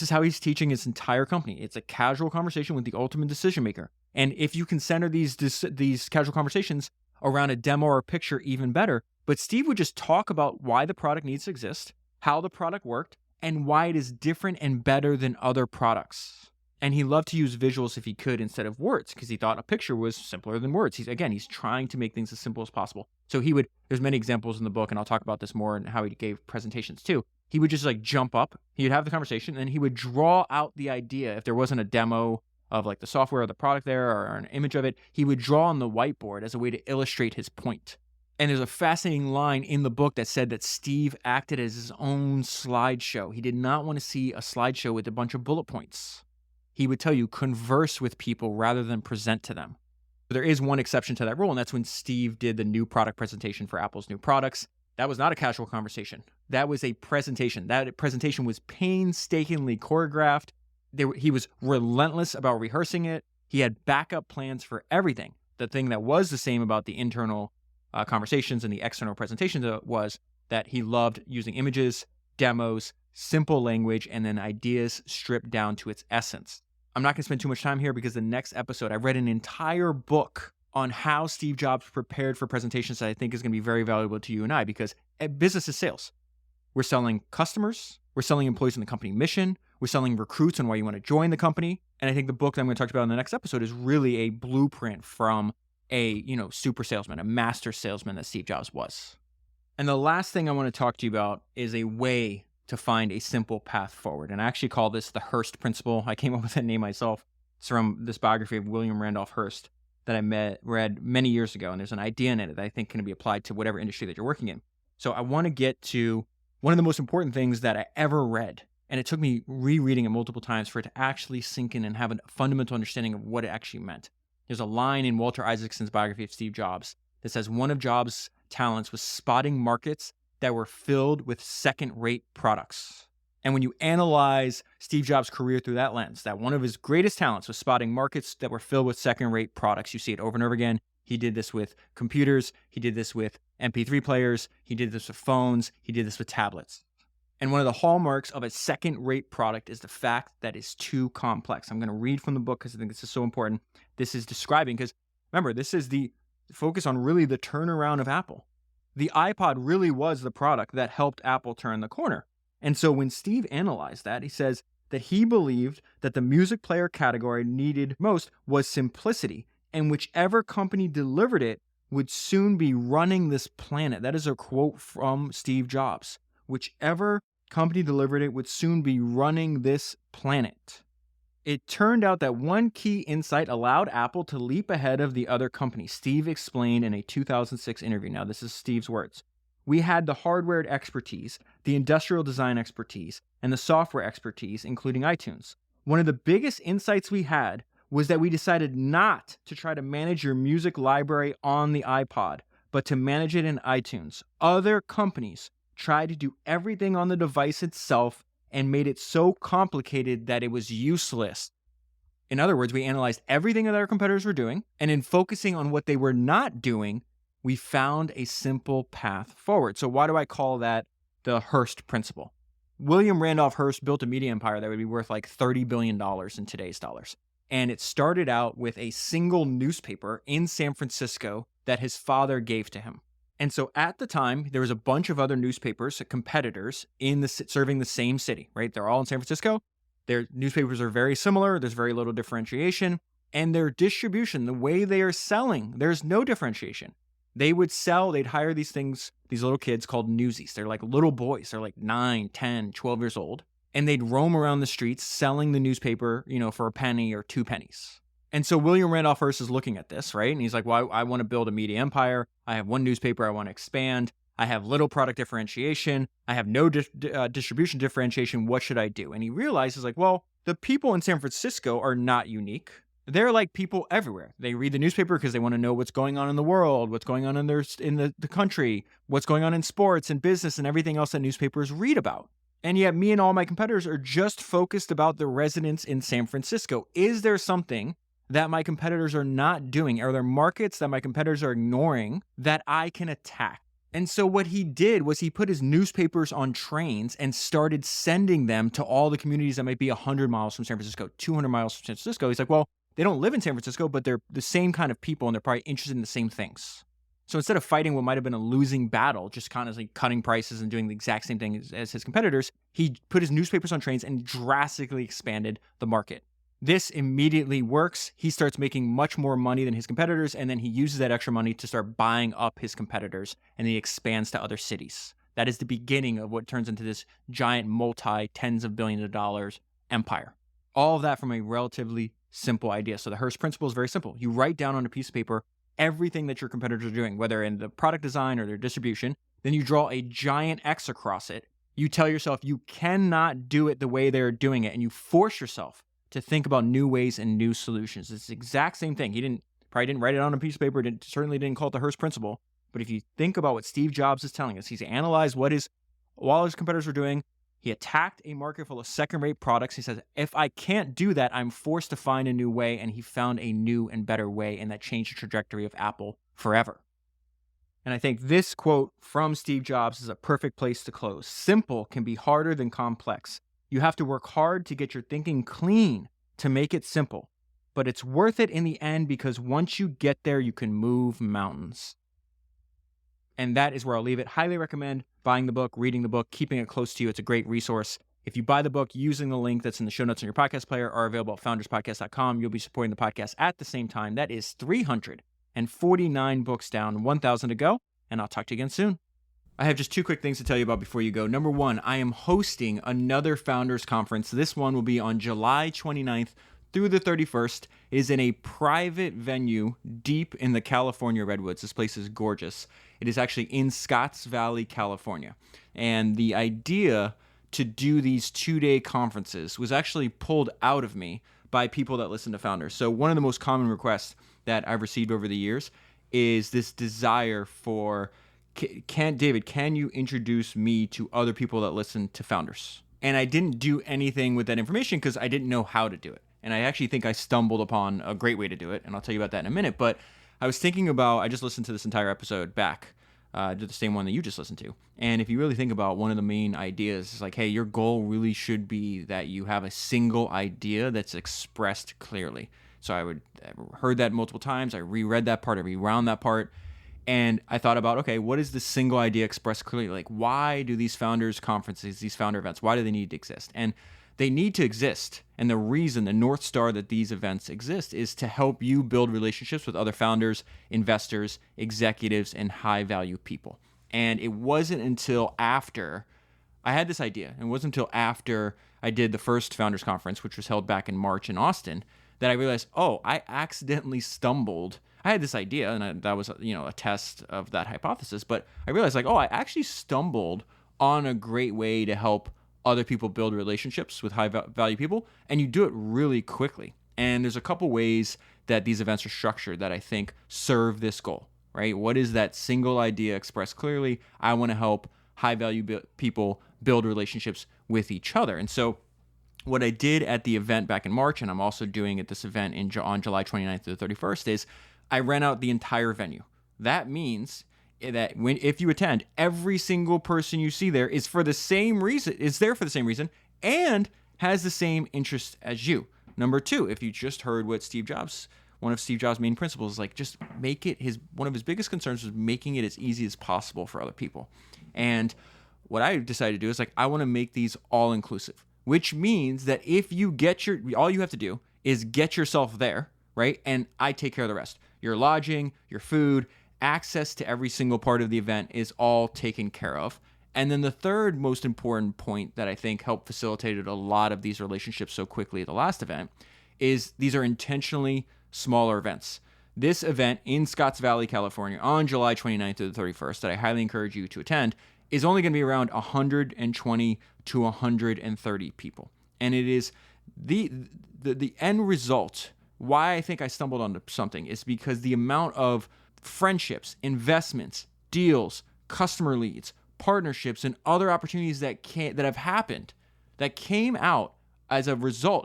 is how he's teaching his entire company. It's a casual conversation with the ultimate decision maker. And if you can center these casual conversations around a demo or a picture, even better. But Steve would just talk about why the product needs to exist, how the product worked, and why it is different and better than other products. And he loved to use visuals if he could instead of words because he thought a picture was simpler than words. He's trying to make things as simple as possible. So there's many examples in the book, and I'll talk about this more and how he gave presentations too. He would just like jump up, he would have the conversation, and he would draw out the idea. If there wasn't a demo of like the software or the product there or an image of it, he would draw on the whiteboard as a way to illustrate his point. And there's a fascinating line in the book that said that Steve acted as his own slideshow. He did not want to see a slideshow with a bunch of bullet points. He would tell you, converse with people rather than present to them. But there is one exception to that rule, and that's when Steve did the new product presentation for Apple's new products. That was not a casual conversation. That was a presentation. That presentation was painstakingly choreographed. He was relentless about rehearsing it. He had backup plans for everything. The thing that was the same about the internal conversations and the external presentations was that he loved using images, demos, simple language, and then ideas stripped down to its essence. I'm not going to spend too much time here because the next episode, I read an entire book on how Steve Jobs prepared for presentations that I think is going to be very valuable to you and I, because business is sales. We're selling customers. We're selling employees in the company mission. We're selling recruits and why you want to join the company. And I think the book that I'm going to talk about in the next episode is really a blueprint from a super salesman, a master salesman that Steve Jobs was. And the last thing I want to talk to you about is a way to find a simple path forward. And I actually call this the Hearst principle. I came up with that name myself. It's from this biography of William Randolph Hearst that I read many years ago. And there's an idea in it that I think can be applied to whatever industry that you're working in. So I want to get to one of the most important things that I ever read. And it took me rereading it multiple times for it to actually sink in and have a fundamental understanding of what it actually meant. There's a line in Walter Isaacson's biography of Steve Jobs that says one of Jobs' talents was spotting markets that were filled with second-rate products. And when you analyze Steve Jobs' career through that lens, that one of his greatest talents was spotting markets that were filled with second-rate products. You see it over and over again. He did this with computers. He did this with MP3 players. He did this with phones. He did this with tablets. And one of the hallmarks of a second-rate product is the fact that it's too complex. I'm going to read from the book because I think this is so important. This is describing, because remember, this is the focus on really the turnaround of Apple. The iPod really was the product that helped Apple turn the corner. And so when Steve analyzed that, he says that he believed that the music player category needed most was simplicity, and whichever company delivered it would soon be running this planet. That is a quote from Steve Jobs. Whichever company delivered it would soon be running this planet. It turned out that one key insight allowed Apple to leap ahead of the other companies. Steve explained in a 2006 interview. Now, this is Steve's words. We had the hardware expertise, the industrial design expertise, and the software expertise, including iTunes. One of the biggest insights we had was that we decided not to try to manage your music library on the iPod, but to manage it in iTunes. Other companies tried to do everything on the device itself and made it so complicated that it was useless. In other words, we analyzed everything that our competitors were doing, and in focusing on what they were not doing, we found a simple path forward. So why do I call that the Hearst principle? William Randolph Hearst built a media empire that would be worth like $30 billion in today's dollars. And it started out with a single newspaper in San Francisco that his father gave to him. And so at the time, there was a bunch of other newspapers, competitors, serving the same city, right? They're all in San Francisco. Their newspapers are very similar. There's very little differentiation. And their distribution, the way they are selling, there's no differentiation. They'd hire these little kids called newsies. They're like little boys. They're like 9, 10, 12 years old. And they'd roam around the streets selling the newspaper, for a penny or 2 pennies. And so William Randolph Hearst is looking at this, right? And he's like, well, I want to build a media empire. I have one newspaper. I want to expand. I have little product differentiation. I have no distribution differentiation. What should I do? And he realizes, like, well, the people in San Francisco are not unique. They're like people everywhere. They read the newspaper because they want to know what's going on in the world, what's going on in the country, what's going on in sports and business and everything else that newspapers read about. And yet me and all my competitors are just focused about the residents in San Francisco. Is there something that my competitors are not doing? Are there markets that my competitors are ignoring that I can attack? And so what he did was he put his newspapers on trains and started sending them to all the communities that might be 100 miles from San Francisco, 200 miles from San Francisco. He's like, well, they don't live in San Francisco, but they're the same kind of people and they're probably interested in the same things. So instead of fighting what might have been a losing battle, just constantly cutting prices and doing the exact same thing as his competitors, he put his newspapers on trains and drastically expanded the market. This immediately works. He starts making much more money than his competitors, and then he uses that extra money to start buying up his competitors, and he expands to other cities. That is the beginning of what turns into this giant multi-tens of billions of dollars empire. All of that from a relatively simple idea. So the Hearst principle is very simple. You write down on a piece of paper everything that your competitors are doing, whether in the product design or their distribution. Then you draw a giant X across it. You tell yourself you cannot do it the way they're doing it, and you force yourself to think about new ways and new solutions. It's the exact same thing. He probably didn't write it on a piece of paper, certainly didn't call it the Hearst principle. But if you think about what Steve Jobs is telling us, he's analyzed while his competitors were doing. He attacked a market full of second-rate products. He says, if I can't do that, I'm forced to find a new way. And he found a new and better way, and that changed the trajectory of Apple forever. And I think this quote from Steve Jobs is a perfect place to close. Simple can be harder than complex. You have to work hard to get your thinking clean to make it simple. But it's worth it in the end because once you get there, you can move mountains. And that is where I'll leave it. Highly recommend buying the book, reading the book, keeping it close to you. It's a great resource. If you buy the book using the link that's in the show notes on your podcast player or available at founderspodcast.com, you'll be supporting the podcast at the same time. That is 349 books down, 1,000 to go, and I'll talk to you again soon. I have just 2 quick things to tell you about before you go. Number 1, I am hosting another Founders Conference. This one will be on July 29th through the 31st. It is in a private venue deep in the California Redwoods. This place is gorgeous. It is actually in Scotts Valley, California. And the idea to do these 2-day conferences was actually pulled out of me by people that listen to Founders. So one of the most common requests that I've received over the years is this desire for, David, can you introduce me to other people that listen to Founders? And I didn't do anything with that information because I didn't know how to do it. And I actually think I stumbled upon a great way to do it, and I'll tell you about that in a minute. But I was thinking about, I just listened to this entire episode back, the same one that you just listened to. And if you really think about one of the main ideas, is like, hey, your goal really should be that you have a single idea that's expressed clearly. So I heard that multiple times. I reread that part, I rewound that part. And I thought about, okay, what is the single idea expressed clearly? Like, why do these founders conferences, these founder events, why do they need to exist? And they need to exist. And the reason, the North Star that these events exist is to help you build relationships with other founders, investors, executives, and high-value people. And it wasn't until after I had this idea, and it wasn't until after I did the first Founders Conference, which was held back in March in Austin, that I realized, I accidentally stumbled. I had this idea, and that was, a test of that hypothesis, but I realized, I actually stumbled on a great way to help other people build relationships with high-value people, and you do it really quickly. And there's a couple ways that these events are structured that I think serve this goal, right? What is that single idea expressed clearly? I want to help high-value people build relationships with each other. And so what I did at the event back in March, and I'm also doing at this event on July 29th to the 31st, is I rent out the entire venue. That means that if you attend, every single person you see there is there for the same reason, and has the same interest as you. Number two, if you just heard what one of Steve Jobs' main principles is, like, just make it one of his biggest concerns was making it as easy as possible for other people. And what I decided to do is, like, I want to make these all inclusive, which means that if you all you have to do is get yourself there, right? And I take care of the rest. Your lodging, your food, access to every single part of the event is all taken care of. And then the third most important point that I think helped facilitate a lot of these relationships so quickly at the last event is these are intentionally smaller events. This event in Scotts Valley, California on July 29th to the 31st that I highly encourage you to attend is only going to be around 120 to 130 people. And it is the end result. Why I think I stumbled onto something is because the amount of friendships, investments, deals, customer leads, partnerships, and other opportunities that have happened that came out as a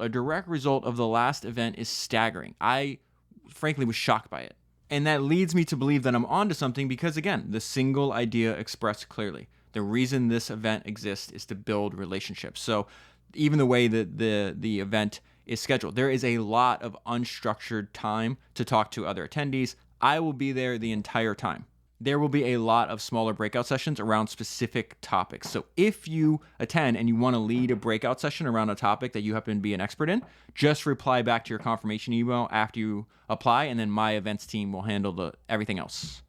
direct result of the last event is staggering. I frankly was shocked by it. And that leads me to believe that I'm onto something because, again, the single idea expressed clearly. The reason this event exists is to build relationships. So even the way that the event is scheduled, there is a lot of unstructured time to talk to other attendees. I will be there the entire time. There will be a lot of smaller breakout sessions around specific topics. So if you attend and you want to lead a breakout session around a topic that you happen to be an expert in, just reply back to your confirmation email after you apply, and then my events team will handle everything else.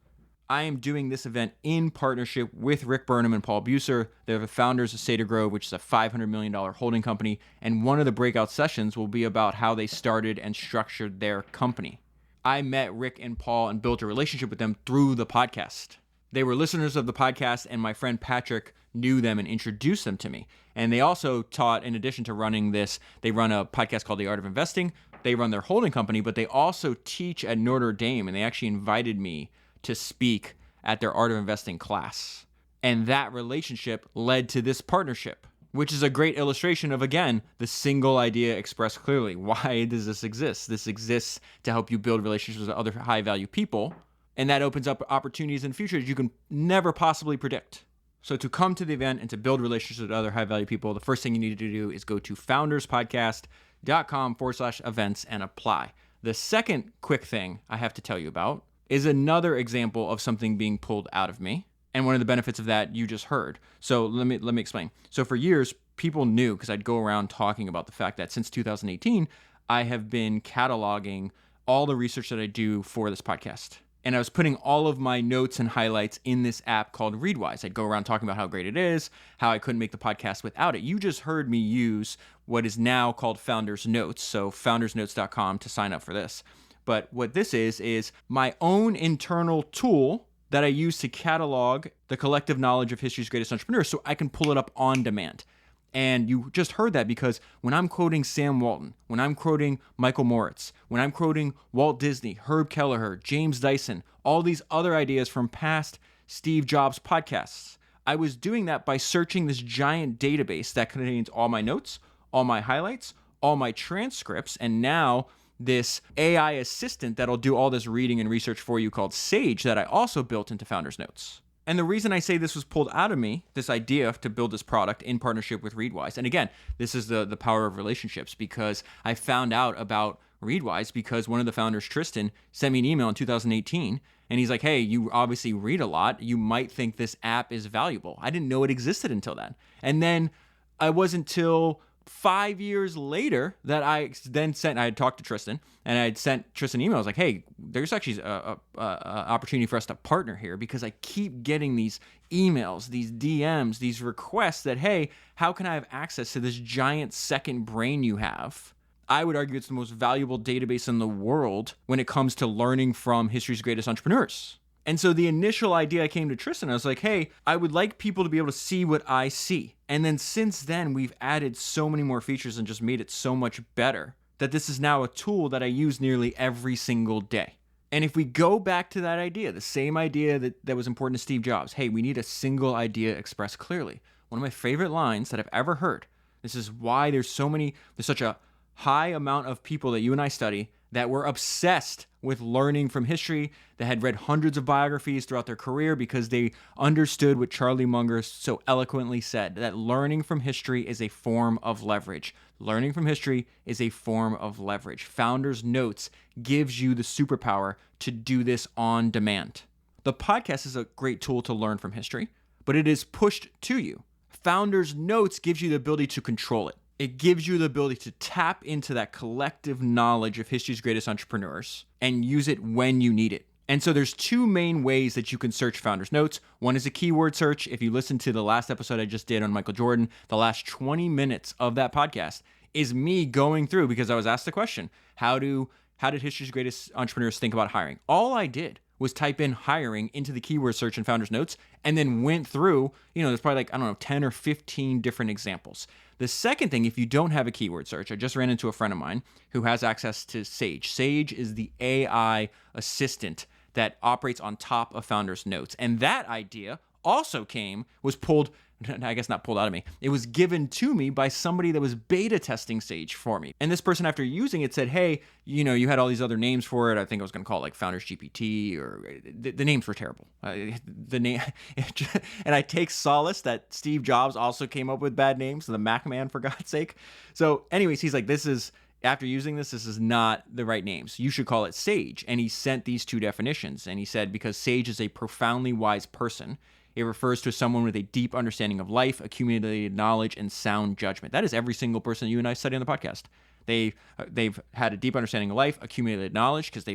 I am doing this event in partnership with Rick Burnham and Paul Buser. They're the founders of Cedar Grove, which is a $500 million holding company. And one of the breakout sessions will be about how they started and structured their company. I met Rick and Paul and built a relationship with them through the podcast. They were listeners of the podcast, and my friend Patrick knew them and introduced them to me. And they also taught, in addition to running this, they run a podcast called The Art of Investing. They run their holding company, but they also teach at Notre Dame, and they actually invited me to speak at their Art of Investing class. And that relationship led to this partnership, which is a great illustration of, again, the single idea expressed clearly. Why does this exist? This exists to help you build relationships with other high-value people, and that opens up opportunities in the future that you can never possibly predict. So to come to the event and to build relationships with other high-value people, the first thing you need to do is go to founderspodcast.com/events and apply. The second quick thing I have to tell you about is another example of something being pulled out of me. And one of the benefits of that you just heard. So let me explain. So for years, people knew, because I'd go around talking about the fact that since 2018, I have been cataloging all the research that I do for this podcast. And I was putting all of my notes and highlights in this app called Readwise. I'd go around talking about how great it is, how I couldn't make the podcast without it. You just heard me use what is now called Founders Notes. So foundersnotes.com to sign up for this. But what this is my own internal tool that I use to catalog the collective knowledge of history's greatest entrepreneurs so I can pull it up on demand. And you just heard that because when I'm quoting Sam Walton, when I'm quoting Michael Moritz, when I'm quoting Walt Disney, Herb Kelleher, James Dyson, all these other ideas from past Steve Jobs podcasts, I was doing that by searching this giant database that contains all my notes, all my highlights, all my transcripts, and now this AI assistant that'll do all this reading and research for you called Sage that I also built into Founders Notes. And the reason I say this was pulled out of me, this idea to build this product in partnership with Readwise, and again, this is the power of relationships, because I found out about Readwise because one of the founders, Tristan, sent me an email in 2018, and he's like, hey, you obviously read a lot. You might think this app is valuable. I didn't know it existed until then. And then I wasn't until 5 years later that I had talked to Tristan, and I had sent Tristan an email. I was like, hey, there's actually a opportunity for us to partner here, because I keep getting these emails, these DMs, these requests that, hey, how can I have access to this giant second brain you have? I would argue it's the most valuable database in the world when it comes to learning from history's greatest entrepreneurs. And so the initial idea I came to Tristan, I was like, hey, I would like people to be able to see what I see. And then since then, we've added so many more features and just made it so much better that this is now a tool that I use nearly every single day. And if we go back to that idea, the same idea that was important to Steve Jobs, hey, we need a single idea expressed clearly. One of my favorite lines that I've ever heard. This is why there's such a high amount of people that you and I study that were obsessed with learning from history, that had read hundreds of biographies throughout their career because they understood what Charlie Munger so eloquently said, that learning from history is a form of leverage. Learning from history is a form of leverage. Founders Notes gives you the superpower to do this on demand. The podcast is a great tool to learn from history, but it is pushed to you. Founders Notes gives you the ability to control it. It gives you the ability to tap into that collective knowledge of history's greatest entrepreneurs and use it when you need it. And so there's two main ways that you can search Founders Notes. One is a keyword search. If you listen to the last episode I just did on Michael Jordan, the last 20 minutes of that podcast is me going through, because I was asked the question, how did history's greatest entrepreneurs think about hiring? All I did was type in hiring into the keyword search in Founders Notes and then went through, there's probably 10 or 15 different examples. The second thing, if you don't have a keyword search, I just ran into a friend of mine who has access to Sage. Sage is the AI assistant that operates on top of Founders Notes. And that idea also was pulled, I guess not pulled out of me. It was given to me by somebody that was beta testing Sage for me. And this person, after using it, said, hey, you had all these other names for it. I think I was going to call it Founders GPT, or the names were terrible. And I take solace that Steve Jobs also came up with bad names, the Mac man, for God's sake. So anyways, he's like, after using this is not the right names. You should call it Sage. And he sent these two definitions. And he said, because Sage is a profoundly wise person, it refers to someone with a deep understanding of life, accumulated knowledge, and sound judgment. That is every single person you and I study on the podcast. They've had a deep understanding of life, accumulated knowledge, because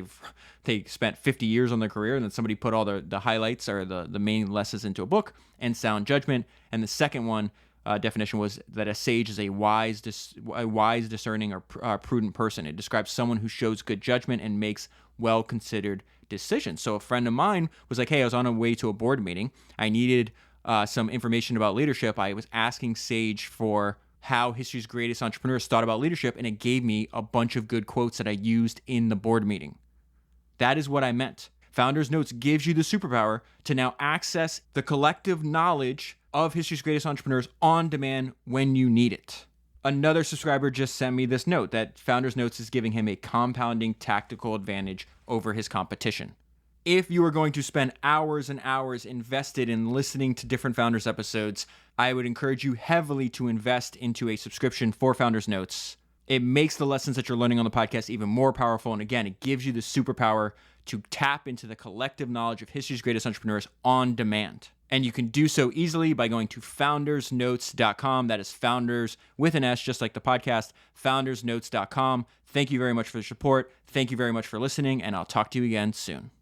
they spent 50 years on their career, and then somebody put all the highlights or the main lessons into a book, and sound judgment. And the second one, definition was that a sage is a wise, discerning, or prudent person. It describes someone who shows good judgment and makes well-considered decisions. So a friend of mine was like, hey, I was on a way to a board meeting. I needed some information about leadership. I was asking Sage for how history's greatest entrepreneurs thought about leadership, and it gave me a bunch of good quotes that I used in the board meeting. That is what I meant. Founders Notes gives you the superpower to now access the collective knowledge of history's greatest entrepreneurs on demand when you need it. Another subscriber just sent me this note that Founders Notes is giving him a compounding tactical advantage over his competition. If you are going to spend hours and hours invested in listening to different Founders episodes, I would encourage you heavily to invest into a subscription for Founders Notes. It makes the lessons that you're learning on the podcast even more powerful. And again, it gives you the superpower to tap into the collective knowledge of history's greatest entrepreneurs on demand. And you can do so easily by going to foundersnotes.com. That is founders with an S, just like the podcast, foundersnotes.com. Thank you very much for the support. Thank you very much for listening, and I'll talk to you again soon.